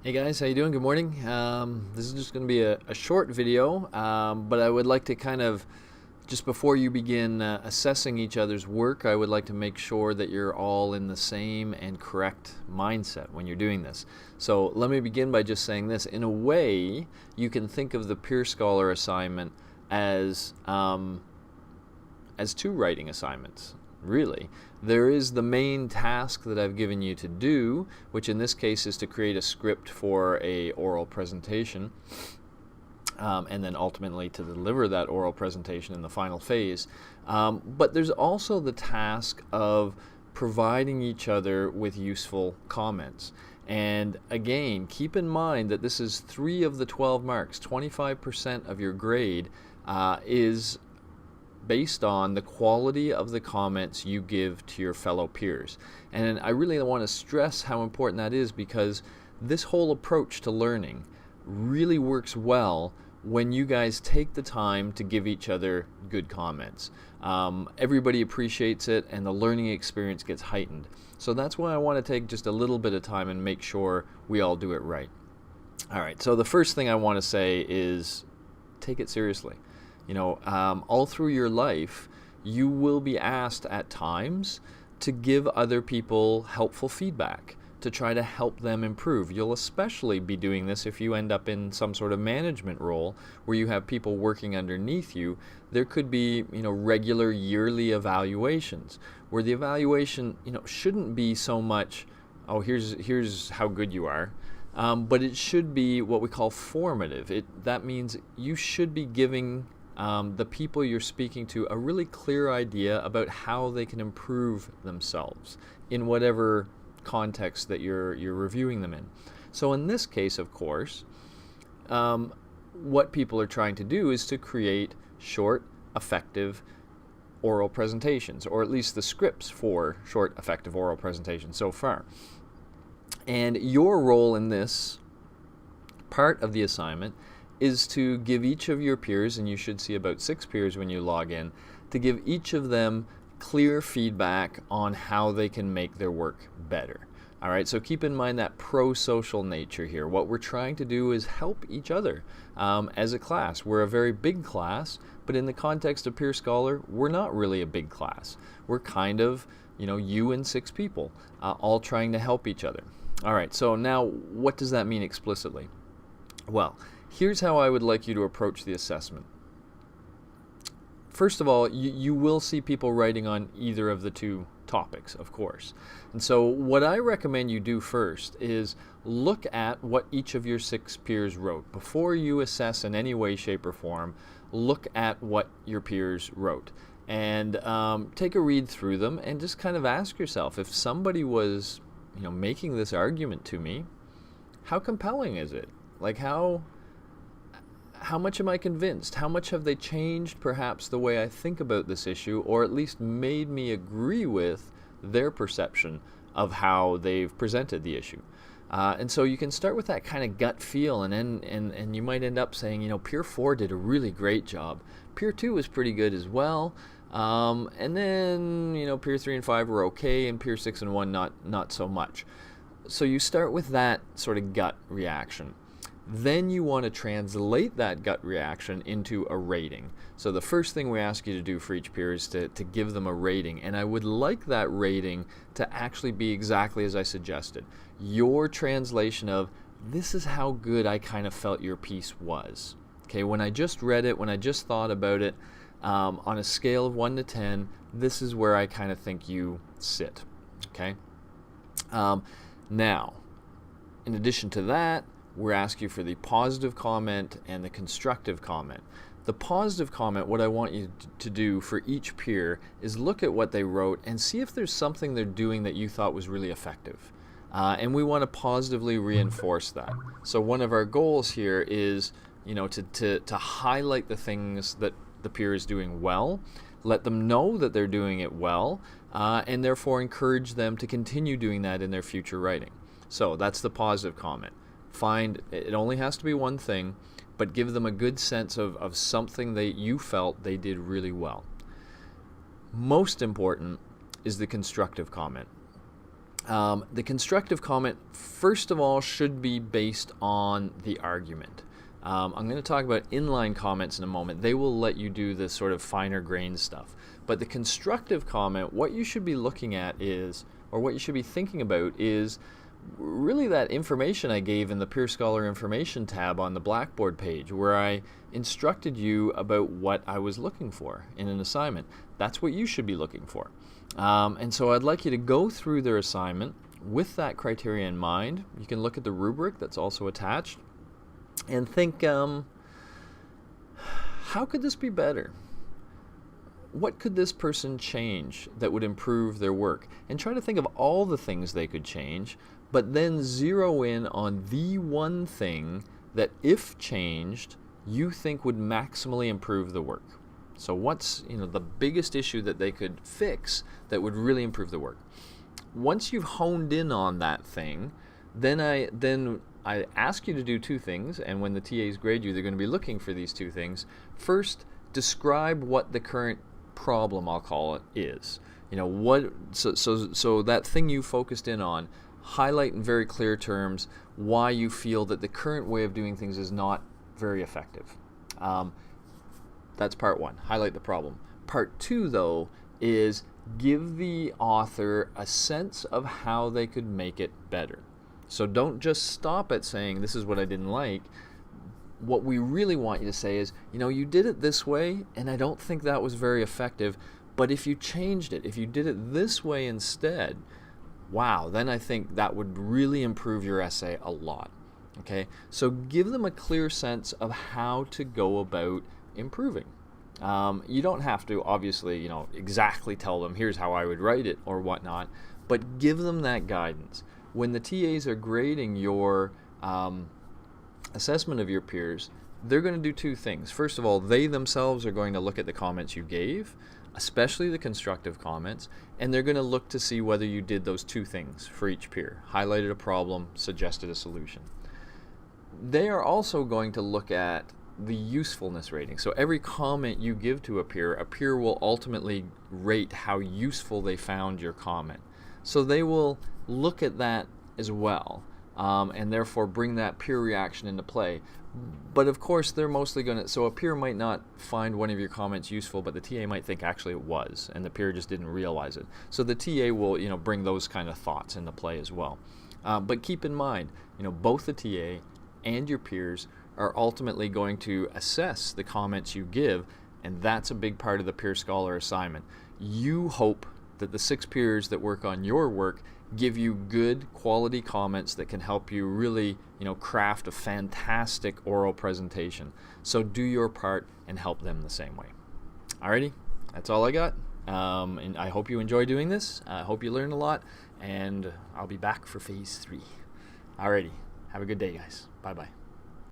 Hey guys, how you doing? Good morning. This is just going to be a short video, but I would like to kind of, just before you begin assessing each other's work, I would like to make sure that you're all in the same and correct mindset when you're doing this. So let me begin by just saying this. In a way, you can think of the peerScholar assignment as two writing assignments. Really, there is the main task that I've given you to do, which in this case is to create a script for a oral presentation, and then ultimately to deliver that oral presentation in the final phase. But there's also the task of providing each other with useful comments. And again, keep in mind that this is 3 of the 12 marks. 25% of your grade is based on the quality of the comments you give to your fellow peers. And I really want to stress how important that is, because this whole approach to learning really works well when you guys take the time to give each other good comments. Everybody appreciates it and the learning experience gets heightened. So that's why I want to take just a little bit of time and make sure we all do it right. Alright, so the first thing I want to say is take it seriously. You know, all through your life, you will be asked at times to give other people helpful feedback, to try to help them improve. You'll especially be doing this if you end up in some sort of management role where you have people working underneath you. There could be, regular yearly evaluations where the evaluation, shouldn't be so much, oh, here's how good you are. But it should be what we call formative. That means you should be giving the people you're speaking to a really clear idea about how they can improve themselves in whatever context that you're reviewing them in. So in this case, of course, what people are trying to do is to create short, effective oral presentations, or at least the scripts for short, effective oral presentations so far. And your role in this part of the assignment is to give each of your peers, and you should see about 6 peers when you log in, to give each of them clear feedback on how they can make their work better. Alright, so keep in mind that pro-social nature here. What we're trying to do is help each other as a class. We're a very big class, but in the context of peerScholar, we're not really a big class. We're kind of, you and 6 people, all trying to help each other. Alright, so now what does that mean explicitly? Well, here's how I would like you to approach the assessment. First of all, you will see people writing on either of the 2 topics, of course. And so what I recommend you do first is look at what each of your 6 peers wrote. Before you assess in any way, shape, or form, look at what your peers wrote. And take a read through them and just kind of ask yourself, if somebody was making this argument to me, how compelling is it? Like how much am I convinced? How much have they changed perhaps the way I think about this issue, or at least made me agree with their perception of how they've presented the issue? And so you can start with that kind of gut feel, and you might end up saying, Peer 4 did a really great job. Peer 2 was pretty good as well. And then, Peer 3 and 5 were okay, and Peer 6 and 1 not so much. So you start with that sort of gut reaction. Then you want to translate that gut reaction into a rating. So the first thing we ask you to do for each peer is to give them a rating. And I would like that rating to actually be exactly as I suggested. Your translation of, this is how good I kind of felt your piece was. Okay, when I just read it, when I just thought about it, on a scale of 1 to 10, this is where I kind of think you sit. Okay? Now, in addition to that, we're asking you for the positive comment and the constructive comment. The positive comment, what I want you to do for each peer is look at what they wrote and see if there's something they're doing that you thought was really effective. And we want to positively reinforce that. So one of our goals here is, to highlight the things that the peer is doing well, let them know that they're doing it well, and therefore encourage them to continue doing that in their future writing. So that's the positive comment. It only has to be one thing, but give them a good sense of something that you felt they did really well. Most important is the constructive comment. The constructive comment, first of all, should be based on the argument. I'm going to talk about inline comments in a moment. They will let you do this sort of finer grained stuff. But the constructive comment, what you should be looking at is, or what you should be thinking about is, really that information I gave in the peerScholar information tab on the Blackboard page, where I instructed you about what I was looking for in an assignment. That's what you should be looking for. And so I'd like you to go through their assignment with that criteria in mind. You can look at the rubric that's also attached and think, how could this be better? What could this person change that would improve their work? And try to think of all the things they could change, but then zero in on the one thing that, if changed, you think would maximally improve the work. So what's the biggest issue that they could fix that would really improve the work? Once you've honed in on that thing, then I ask you to do two things, and when the TAs grade you, they're going to be looking for these two things. First, describe what the current problem, I'll call it, is. So that thing you focused in on, highlight in very clear terms why you feel that the current way of doing things is not very effective. That's part one, highlight the problem. Part two, though, is give the author a sense of how they could make it better. So don't just stop at saying, this is what I didn't like. What we really want you to say is, you did it this way, and I don't think that was very effective, but if you changed it, if you did it this way instead, wow, then I think that would really improve your essay a lot. Okay, so give them a clear sense of how to go about improving. You don't have to, obviously, exactly tell them, here's how I would write it or whatnot, but give them that guidance. When the TAs are grading your assessment of your peers, they're going to do two things. First of all, they themselves are going to look at the comments you gave, especially the constructive comments, and they're going to look to see whether you did those two things for each peer, highlighted a problem, suggested a solution. They are also going to look at the usefulness rating. So every comment you give to a peer will ultimately rate how useful they found your comment. So they will look at that as well, and therefore bring that peer reaction into play. But of course, they're mostly going to, so a peer might not find one of your comments useful, but the TA might think actually it was, and the peer just didn't realize it. So the TA will, bring those kind of thoughts into play as well. But keep in mind, both the TA and your peers are ultimately going to assess the comments you give, and that's a big part of the peerScholar assignment. You hope that the 6 peers that work on your work give you good quality comments that can help you really, craft a fantastic oral presentation. So do your part and help them the same way. Alrighty, that's all I got. And I hope you enjoy doing this. I hope you learn a lot, and I'll be back for phase 3. Alrighty, have a good day, guys. Bye-bye.